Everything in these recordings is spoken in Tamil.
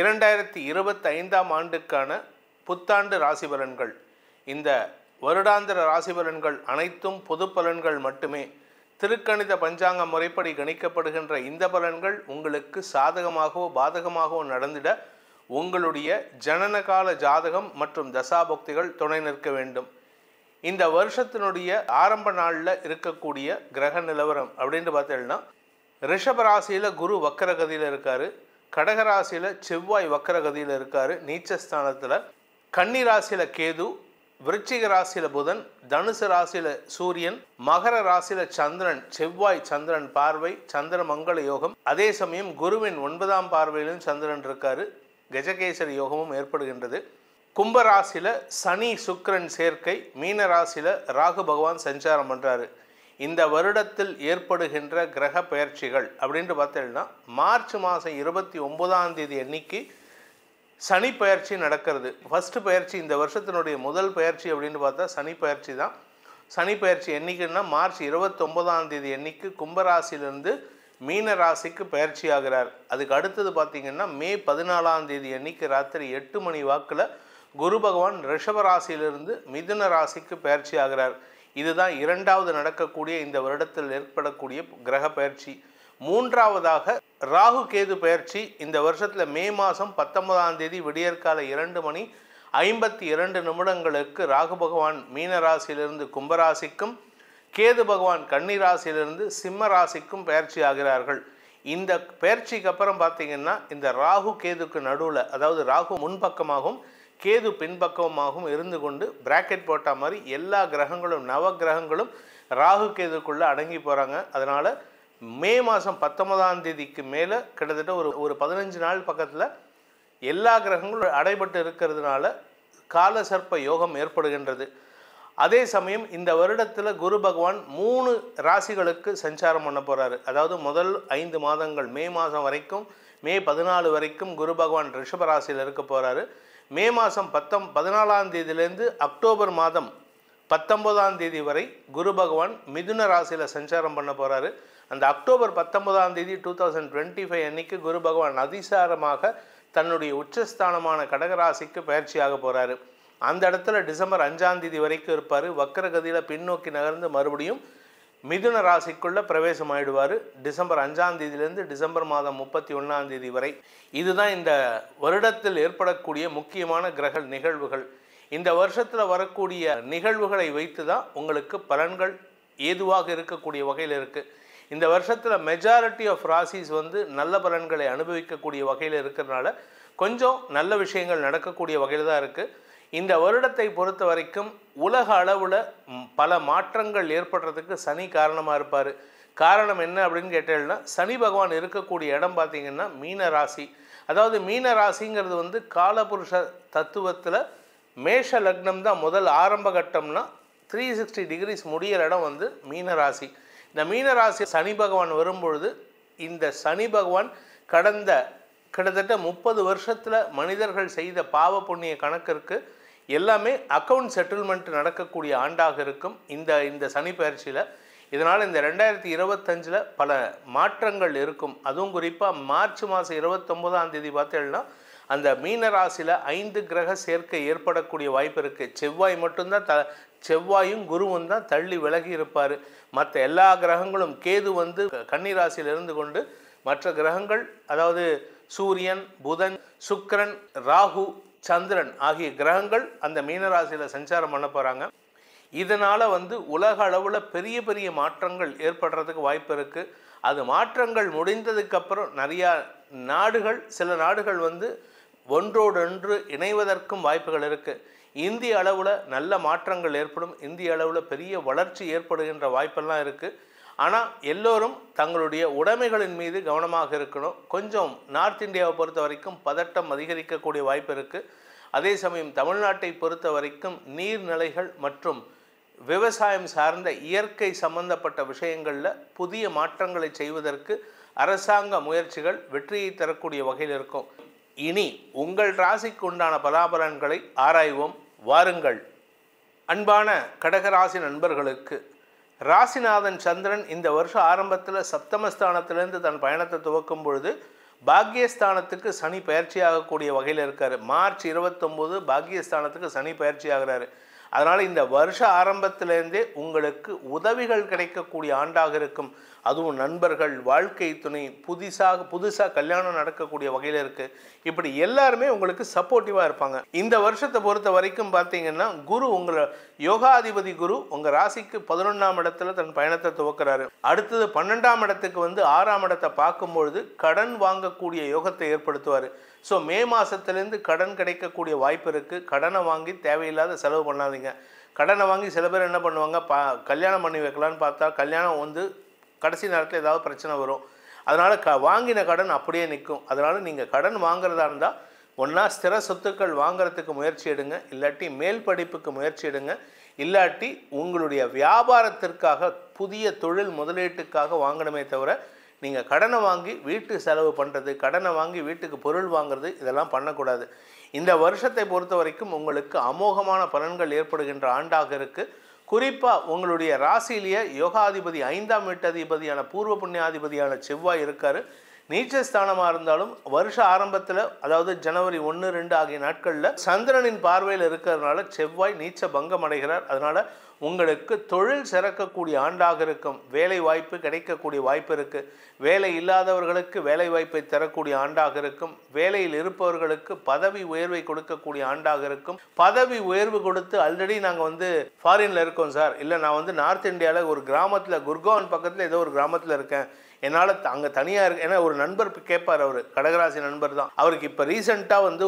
2025ஆம் ஆண்டுக்கான புத்தாண்டு ராசி பலன்கள். இந்த வருடாந்திர ராசி பலன்கள் அனைத்தும் பொது பலன்கள் மட்டுமே. திருக்கணித பஞ்சாங்க முறைப்படி கணிக்கப்படுகின்ற இந்த பலன்கள் உங்களுக்கு சாதகமாகவோ பாதகமாகவோ நடந்திட உங்களுடைய ஜனனகால ஜாதகம் மற்றும் தசாபக்திகள் துணை நிற்க வேண்டும். இந்த வருஷத்தினுடைய ஆரம்ப நாளில் இருக்கக்கூடிய கிரக நிலவரம் அப்படின்னு பார்த்தீங்கன்னா, ரிஷபராசியில் குரு வக்கரகதியில் இருக்கார், கடகராசியில் செவ்வாய் வக்கரகதியில் இருக்கார் நீச்சஸ்தானத்தில், கன்னி ராசியில் கேது, விருச்சிக ராசியில் புதன், தனுசு ராசியில் சூரியன், மகர ராசியில் சந்திரன், செவ்வாய் சந்திரன் பார்வை, சந்திர மங்கள யோகம். அதே சமயம் குருவின் 9ஆம் பார்வையிலும் சந்திரன் இருக்காரு, கஜகேசரி யோகமும் ஏற்படுகின்றது. கும்பராசியில் சனி சுக்கிரன் சேர்க்கை, மீன ராசியில் ராகு பகவான் சஞ்சாரம் பண்ணுறாரு. இந்த வருடத்தில் ஏற்படுகின்ற கிரக பயிற்சிகள் அப்படின்ட்டு பார்த்தீங்கன்னா, மார்ச் மாதம் 29ஆம் தேதி அன்னைக்கு சனி பயிற்சி நடக்கிறது. ஃபஸ்ட்டு பயிற்சி, இந்த வருஷத்தினுடைய முதல் பயிற்சி அப்படின்னு பார்த்தா சனி பயிற்சி தான். சனி பயிற்சி என்றைக்குன்னா மார்ச் 29ஆம் தேதி அன்னைக்கு கும்பராசிலிருந்து மீன ராசிக்கு பயிற்சி ஆகிறார். அதுக்கு அடுத்தது பார்த்திங்கன்னா மே 14ஆம் தேதி அன்னைக்கு ராத்திரி 8 மணி வாக்கில் குரு பகவான் ரிஷப ராசியிலிருந்து மிதுன ராசிக்கு பயிற்சி ஆகிறார். இதுதான் இரண்டாவது நடக்கக்கூடிய இந்த வருடத்தில் ஏற்படக்கூடிய கிரக பயிற்சி. மூன்றாவதாக ராகு கேது பயிற்சி இந்த வருஷத்தில் மே மாதம் 19ஆம் தேதி விடியற்கால 2:52 ராகு பகவான் மீன ராசியிலிருந்து கும்பராசிக்கும், கேது பகவான் கன்னி ராசியிலிருந்து சிம்ம ராசிக்கும் பயிற்சி ஆகிறார்கள். இந்த பயிற்சிக்கு அப்புறம் பார்த்திங்கன்னா, இந்த ராகு கேதுக்கு நடுவில், அதாவது ராகு முன்பக்கமாகவும் கேது பின்பக்கமாகவும் இருந்து கொண்டு பிராக்கெட் போட்ட மாதிரி எல்லா கிரகங்களும் நவ கிரகங்களும் ராகு கேதுக்குள்ளே அடங்கி போகிறாங்க. அதனால் மே மாதம் 19ஆம் தேதிக்கு மேலே கிட்டத்தட்ட ஒரு 15 நாள் பக்கத்தில் எல்லா கிரகங்களும் அடைபட்டு இருக்கிறதுனால கால சர்ப்ப யோகம் ஏற்படுகின்றது. அதே சமயம் இந்த வருடத்தில் குரு பகவான் 3 ராசிகளுக்கு சஞ்சாரம் பண்ண போகிறாரு. அதாவது முதல் 5 மாதங்கள் மே மாதம் வரைக்கும், மே 14 வரைக்கும் குரு பகவான் ரிஷப ராசியில் இருக்க போகிறாரு. மே மாதம் 14ஆம் தேதியிலேருந்து அக்டோபர் மாதம் 19ஆம் தேதி வரை குரு பகவான் மிதுன ராசியில் சஞ்சாரம் பண்ண போகிறாரு. அந்த அக்டோபர் 19ஆம் தேதி 2025 அன்னைக்கு குரு பகவான் அதிசாரமாக தன்னுடைய உச்சஸ்தானமான கடகராசிக்கு பயிற்சியாக போகிறாரு. அந்த இடத்துல டிசம்பர் 5ஆம் தேதி வரைக்கும் இருப்பார். வக்கரகதியில் பின்னோக்கி நகர்ந்து மறுபடியும் மிதுன ராசிக்குள்ளே பிரவேசம் ஆகிடுவார் டிசம்பர் 5ஆம் தேதியிலேருந்து டிசம்பர் மாதம் 31ஆம் தேதி வரை. இதுதான் இந்த வருடத்தில் ஏற்படக்கூடிய முக்கியமான கிரக நிகழ்வுகள். இந்த வருஷத்தில் வரக்கூடிய நிகழ்வுகளை வைத்து தான் உங்களுக்கு பலன்கள் ஏதுவாக இருக்கக்கூடிய வகையில் இருக்குது. இந்த வருஷத்தில் மெஜாரிட்டி ஆஃப் ராசிஸ் நல்ல பலன்களை அனுபவிக்கக்கூடிய வகையில் இருக்கிறதுனால கொஞ்சம் நல்ல விஷயங்கள் நடக்கக்கூடிய வகையில் தான் இருக்குது. இந்த வருடத்தை பொறுத்த வரைக்கும் உலக அளவில் பல மாற்றங்கள் ஏற்படுறதுக்கு சனி காரணமாக இருப்பார். காரணம் என்ன அப்படின்னு கேட்டீங்கன்னா, சனி பகவான் இருக்கக்கூடிய இடம் பார்த்திங்கன்னா மீன ராசி. அதாவது மீன ராசிங்கிறது காலபுருஷ தத்துவத்தில் மேஷ லக்னம் தான் முதல் ஆரம்ப கட்டம்னா 360 டிகிரிஸ் முடிகிற இடம் மீன ராசி. இந்த மீன ராசி சனி பகவான் வரும்பொழுது, இந்த சனி பகவான் கடந்த கிட்டத்தட்ட 30 வருஷத்தில் மனிதர்கள் செய்த பாவ புண்ணிய கணக்கிற்கு எல்லாமே அக்கௌண்ட் செட்டில்மெண்ட் நடக்கக்கூடிய ஆண்டாக இருக்கும் இந்த சனி பயிற்சியில். இதனால் இந்த 2025 பல மாற்றங்கள் இருக்கும். அதுவும் குறிப்பாக மார்ச் மாதம் 29ஆம் தேதி பார்த்தீங்கன்னா அந்த மீன ராசியில் 5 கிரக சேர்க்கை ஏற்படக்கூடிய வாய்ப்பு இருக்குது. செவ்வாய் மட்டும்தான் செவ்வாயும் குருவும் தான் தள்ளி விலகி இருப்பார். மற்ற எல்லா கிரகங்களும் கேது கன்னி ராசியில் இருந்து கொண்டு மற்ற கிரகங்கள், அதாவது சூரியன், புதன், சுக்கிரன், ராகு, சந்திரன் ஆகிய கிரகங்கள் அந்த மீனராசியில் சஞ்சாரம் பண்ண போகிறாங்க. இதனால் உலக அளவில் பெரிய பெரிய மாற்றங்கள் ஏற்படுறதுக்கு வாய்ப்பு இருக்குது. அது மாற்றங்கள் முடிந்ததுக்கப்புறம் நிறையா நாடுகள், சில நாடுகள் ஒன்றோடொன்று இணைவதற்கும் வாய்ப்புகள் இருக்குது. இந்திய அளவில் நல்ல மாற்றங்கள் ஏற்படும். இந்திய அளவில் பெரிய வளர்ச்சி ஏற்படுகின்ற வாய்ப்பெல்லாம் இருக்குது. ஆனால் எல்லோரும் தங்களுடைய உடைமைகளின் மீது கவனமாக இருக்கணும். கொஞ்சம் நார்த் இந்தியாவை பொறுத்த வரைக்கும் பதட்டம் அதிகரிக்கக்கூடிய வாய்ப்பு இருக்குது. அதே சமயம் தமிழ்நாட்டை பொறுத்த வரைக்கும் நீர்நிலைகள் மற்றும் விவசாயம் சார்ந்த இயற்கை சம்பந்தப்பட்ட விஷயங்களில் புதிய மாற்றங்களை செய்வதற்கு அரசாங்க முயற்சிகள் வெற்றியை தரக்கூடிய வகையில் இருக்கும். இனி உங்கள் ராசிக்கு உண்டான பலாபலன்களை ஆராய்வோம், வாருங்கள். அன்பான கடகராசி நண்பர்களுக்கு ராசிநாதன் சந்திரன் இந்த வருஷம் ஆரம்பத்தில் சப்தமஸ்தானத்திலிருந்து தன் பயணத்தை துவக்கும் பொழுது பாக்கியஸ்தானத்துக்கு சனி பயிற்சி ஆகக்கூடிய வகையில் இருக்கார். மார்ச் 29 பாக்கியஸ்தானத்துக்கு சனி பயிற்சி ஆகிறாரு. அதனால் இந்த வருஷ ஆரம்பத்திலேருந்தே உங்களுக்கு உதவிகள் கிடைக்கக்கூடிய ஆண்டாக இருக்கும். அதுவும் நண்பர்கள், வாழ்க்கை துணை, புதுசாக கல்யாணம் நடக்கக்கூடிய வகையில் இருக்குது. இப்படி எல்லாருமே உங்களுக்கு சப்போர்ட்டிவாக இருப்பாங்க. இந்த வருஷத்தை பொறுத்த வரைக்கும் பார்த்தீங்கன்னா குரு, உங்களை யோகாதிபதி குரு உங்கள் ராசிக்கு 11ஆம் இடத்துல தன் பயணத்தை துவக்கிறாரு. அடுத்தது 12ஆம் இடத்துக்கு வந்து 6ஆம் இடத்தை பார்க்கும்பொழுது கடன் வாங்கக்கூடிய யோகத்தை ஏற்படுத்துவார். ஸோ மே மாதத்துலேருந்து கடன் கிடைக்கக்கூடிய வாய்ப்பு இருக்குது. கடனை வாங்கி தேவையில்லாத செலவு பண்ணாதீங்க. கடனை வாங்கி சில பேர் என்ன பண்ணுவாங்க, கல்யாணம் பண்ணி வைக்கலான்னு பார்த்தா கல்யாணம் வந்து கடைசி நேரத்தில் ஏதாவது பிரச்சனை வரும். அதனால் வாங்கின கடன் அப்படியே நிற்கும். அதனால் நீங்கள் கடன் வாங்குறதா இருந்தால் ஒன்றா ஸ்திர சொத்துக்கள் வாங்குறதுக்கு முயற்சி எடுங்க, இல்லாட்டி மேல் படிப்புக்கு முயற்சி எடுங்க, இல்லாட்டி உங்களுடைய வியாபாரத்திற்காக புதிய தொழில் முதலீட்டுக்காக வாங்கணுமே தவிர நீங்கள் கடனை வாங்கி வீட்டு செலவு பண்ணுறது, கடனை வாங்கி வீட்டுக்கு பொருள் வாங்குறது, இதெல்லாம் பண்ணக்கூடாது. இந்த வருஷத்தை பொறுத்த வரைக்கும் உங்களுக்கு அமோகமான பலன்கள் ஏற்படுகின்ற ஆண்டாக இருக்குது. குறிப்பாக உங்களுடைய ராசியிலேயே யோகாதிபதி 5ஆம் வீட்டதிபதியான பூர்வ புண்ணியாதிபதியான செவ்வாய் இருக்கார். நீச்சஸ்தானமாக இருந்தாலும் வருஷ ஆரம்பத்தில், அதாவது ஜனவரி 1, 2 ஆகிய நாட்களில் சந்திரனின் பார்வையில் இருக்கிறதுனால செவ்வாய் நீச்ச பங்கம் அடைகிறார். அதனால் உங்களுக்கு தொழில் சிறக்கக்கூடிய ஆண்டாக இருக்கும். வேலை வாய்ப்பு கிடைக்கக்கூடிய வாய்ப்பு இருக்குது. வேலை இல்லாதவர்களுக்கு வேலை வாய்ப்பை தரக்கூடிய ஆண்டாக இருக்கும். வேலையில் இருப்பவர்களுக்கு பதவி உயர்வை கொடுக்கக்கூடிய ஆண்டாக இருக்கும். பதவி உயர்வு கொடுத்து ஆல்ரெடி நாங்கள் வந்து ஃபாரினில் இருக்கோம் சார், இல்லை நான் வந்து நார்த் இந்தியாவில் ஒரு கிராமத்தில், குர்கான் பக்கத்தில் ஏதோ ஒரு கிராமத்தில் இருக்கேன், என்னால் அங்கே தனியாக இருக்கு. ஏன்னா ஒரு நண்பர் கேட்பார், அவர் கடகராசி நண்பர் தான். அவருக்கு இப்போ ரீசெண்டாக வந்து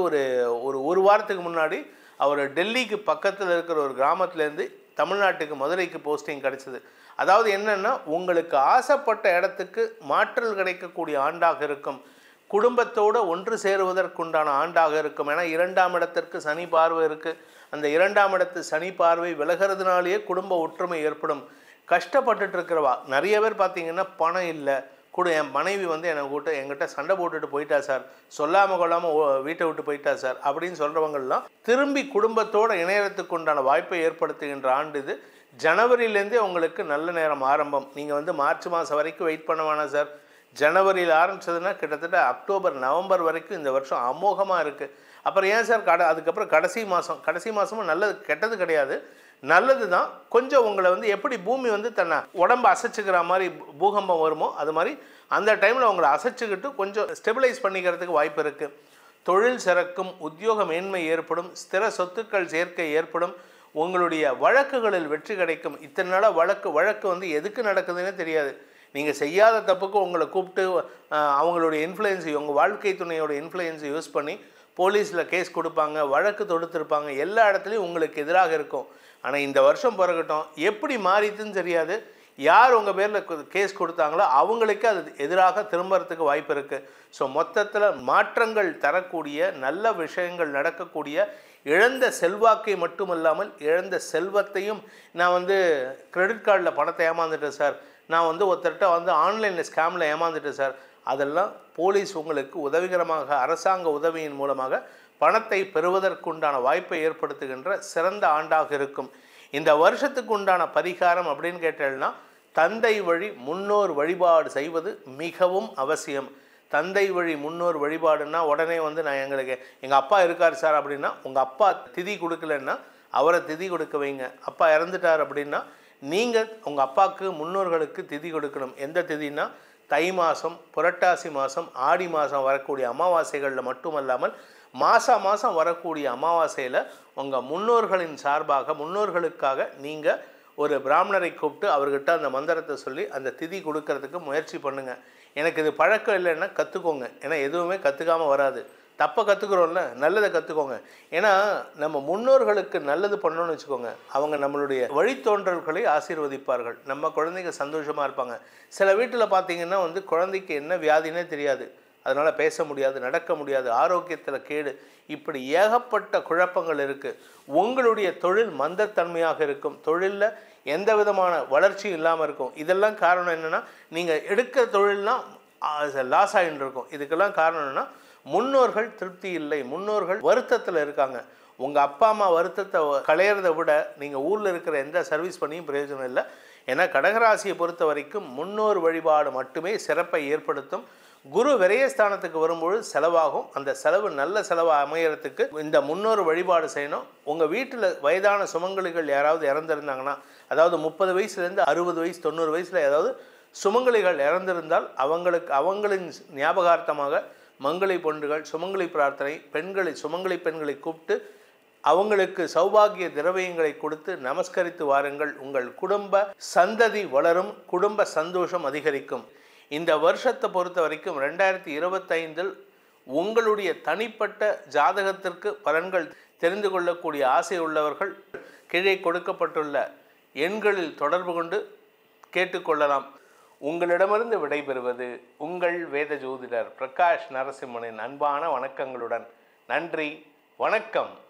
ஒரு வாரத்துக்கு முன்னாடி அவர் டெல்லிக்கு பக்கத்தில் இருக்கிற ஒரு கிராமத்துலேருந்து தமிழ்நாட்டுக்கு மதுரைக்கு போஸ்டிங் கிடைச்சது. அதாவது என்னென்னா, உங்களுக்கு ஆசைப்பட்ட இடத்துக்கு மாற்றல் கிடைக்கக்கூடிய ஆண்டாக இருக்கும். குடும்பத்தோடு ஒன்று சேருவதற்குண்டான ஆண்டாக இருக்கும். ஏன்னா 2ஆம் இடத்திற்கு சனி பார்வை இருக்குது. அந்த 2ஆம் இடத்து சனி பார்வை விலகிறதுனாலேயே குடும்ப ஒற்றுமை ஏற்படும். கஷ்டப்பட்டுட்டு இருக்கிறவா நிறைய பேர் பார்த்தீங்கன்னா, பணம் இல்லை என் மனைவி வந்து என்கிட்ட சண்டை போட்டுட்டு போயிட்டா சார், சொல்லாமல் கொள்ளாமல் வீட்டை விட்டு போயிட்டா சார் அப்படின்னு சொல்கிறவங்கள்லாம் திரும்பி குடும்பத்தோடு இணையறதுக்கு உண்டான வாய்ப்பை ஏற்படுத்துகின்ற ஆண்டு இது. ஜனவரியிலேருந்தே உங்களுக்கு நல்ல நேரம் ஆரம்பம். நீங்கள் வந்து மார்ச் மாதம் வரைக்கும் வெயிட் பண்ண வேணாம் சார். ஜனவரியில் ஆரம்பித்ததுன்னா கிட்டத்தட்ட அக்டோபர், நவம்பர் வரைக்கும் இந்த வருஷம் அமோகமாக இருக்குது. அப்புறம் ஏன் சார் அதுக்கப்புறம் கடைசி மாதமும் நல்லது கெட்டது கிடையாது, நல்லது தான். கொஞ்சம் உங்களை வந்து எப்படி பூமி வந்து தன்னை உடம்பு அசைச்சிக்கிற மாதிரி பூகம்பம் வருமோ அது மாதிரி அந்த டைமில் உங்களை அசைச்சிக்கிட்டு கொஞ்சம் ஸ்டெபிலைஸ் பண்ணிக்கிறதுக்கு வாய்ப்பு இருக்குது. தொழில் சிறக்கும், உத்தியோக மேன்மை ஏற்படும், ஸ்திர சொத்துக்கள் சேர்க்கை ஏற்படும், உங்களுடைய வழக்குகளில் வெற்றி கிடைக்கும். இத்தனை நாளாக வழக்கு வந்து எதுக்கு நடக்குதுன்னே தெரியாது. நீங்கள் செய்யாத தப்புக்கு உங்களை கூப்பிட்டு அவங்களுடைய இன்ஃப்ளூயன்ஸை, உங்கள் வாழ்க்கை துணையோட இன்ஃப்ளூயன்ஸை யூஸ் பண்ணி போலீஸில் கேஸ் கொடுப்பாங்க, வழக்கு தொடுத்திருப்பாங்க, எல்லா இடத்துலையும் உங்களுக்கு எதிராக இருக்கும். ஆனால் இந்த வருஷம் பிறகட்டும் எப்படி மாறிதுன்னு தெரியாது. யார் உங்கள் பேரில் கேஸ் கொடுத்தாங்களோ அவங்களுக்கே அது எதிராக திரும்புறதுக்கு வாய்ப்பு இருக்குது. ஸோ மொத்தத்தில் மாற்றங்கள் தரக்கூடிய நல்ல விஷயங்கள் நடக்கக்கூடிய, இழந்த செல்வாக்கை மட்டுமல்லாமல் இழந்த செல்வத்தையும், நான் வந்து கிரெடிட் கார்டில் பணத்தை ஏமாந்துட்டேன் சார், நான் வந்து ஒருத்தர்கிட்ட வந்து ஆன்லைனில் ஸ்கேமில் ஏமாந்துட்டேன் சார், அதெல்லாம் போலீஸ் உங்களுக்கு உதவிகரமாக அரசாங்க உதவியின் மூலமாக பணத்தை பெறுவதற்குண்டான வாய்ப்பை ஏற்படுத்துகின்ற சிறந்த ஆண்டாக இருக்கும். இந்த வருஷத்துக்கு உண்டான பரிகாரம் அப்படின்னு கேட்டேன்னா, தந்தை வழி முன்னோர் வழிபாடு செய்வது மிகவும் அவசியம். தந்தை வழி முன்னோர் வழிபாடுன்னா உடனே வந்து எங்கள் அப்பா இருக்கார் சார் அப்படின்னா, உங்கள் அப்பா திதி கொடுக்கலன்னா அவரை திதி கொடுக்க வைங்க. அப்பா இறந்துட்டார் அப்படின்னா நீங்கள் உங்கள் அப்பாவுக்கு முன்னோர்களுக்கு திதி கொடுக்கணும். எந்த திதினா தை மாதம், புரட்டாசி மாதம், ஆடி மாதம் வரக்கூடிய அமாவாசைகளில் மட்டுமல்லாமல் மாதம் வரக்கூடிய அமாவாசையில் உங்கள் முன்னோர்களின் சார்பாக, முன்னோர்களுக்காக நீங்கள் ஒரு பிராமணரை கூப்பிட்டு அவர்கிட்ட அந்த மந்திரத்தை சொல்லி அந்த திதி கொடுக்கறதுக்கு முயற்சி பண்ணுங்கள். எனக்கு இது பழக்கம் இல்லைன்னா கற்றுக்கோங்க. ஏன்னா எதுவுமே கற்றுக்காமல் வராது. தப்பை கற்றுக்குறோம்ல, நல்லதை கற்றுக்கோங்க. ஏன்னா நம்ம முன்னோர்களுக்கு நல்லது பண்ணணும்னு வச்சுக்கோங்க, அவங்க நம்மளுடைய வழித்தோன்றல்களை ஆசீர்வதிப்பார்கள், நம்ம குழந்தைங்க சந்தோஷமாக இருப்பாங்க. சில வீட்டில் பார்த்திங்கன்னா வந்து குழந்தைக்கு என்ன வியாதினே தெரியாது, அதனால் பேச முடியாது, நடக்க முடியாது, ஆரோக்கியத்தில் கேடு, இப்படி ஏகப்பட்ட குழப்பங்கள் இருக்குது. உங்களுடைய தொழில் மந்தத்தன்மையாக இருக்கும், தொழிலில் எந்த விதமான வளர்ச்சியும் இல்லாமல் இருக்கும். இதெல்லாம் காரணம் என்னென்னா, நீங்கள் எடுக்கிற தொழில்லாம் லாஸ் ஆகிட்டு இருக்கும். இதுக்கெல்லாம் காரணம் என்னென்னா, முன்னோர்கள் திருப்தி இல்லை, முன்னோர்கள் வருத்தத்தில் இருக்காங்க. உங்கள் அப்பா அம்மா வருத்தத்தை களையிறதை விட நீங்கள் ஊரில் இருக்கிற எந்த சர்வீஸ் பண்ணியும் பிரயோஜனம் இல்லை. ஏன்னா கடகராசியை பொறுத்த வரைக்கும் முன்னோர் வழிபாடு மட்டுமே சிறப்பை ஏற்படுத்தும். குரு விரயஸ்தானத்துக்கு வரும்பொழுது செலவாகும். அந்த செலவு நல்ல செலவாக அமையறதுக்கு இந்த முன்னோர் வழிபாடு செய்யணும். உங்கள் வீட்டில் வயதான சுமங்கலிகள் யாராவது இறந்துருந்தாங்கன்னா, அதாவது 30 வயசுலேருந்து 60 வயசு 90 வயசில் ஏதாவது சுமங்கலிகள் இறந்திருந்தால் அவங்களின் ஞாபகார்த்தமாக மங்கலி பொண்டுகள், சுமங்கலி பிரார்த்தனை, சுமங்கலி பெண்களை கூப்பிட்டு அவங்களுக்கு சௌபாகிய திரவியங்களை கொடுத்து நமஸ்கரித்து வாருங்கள். உங்கள் குடும்ப சந்ததி வளரும், குடும்ப சந்தோஷம் அதிகரிக்கும். இந்த வருஷத்தை பொறுத்த வரைக்கும் 2025 உங்களுடைய தனிப்பட்ட ஜாதகத்திற்கு பலன்கள் தெரிந்து கொள்ளக்கூடிய ஆசை உள்ளவர்கள் கீழே கொடுக்கப்பட்டுள்ள எண்களில் தொடர்பு கொண்டு கேட்டுக்கொள்ளலாம். உங்களிடமிருந்து விடைபெறுவது உங்கள் வேத ஜோதிடர் பிரகாஷ் நரசிம்மனின் அன்பான வணக்கங்களுடன். நன்றி, வணக்கம்.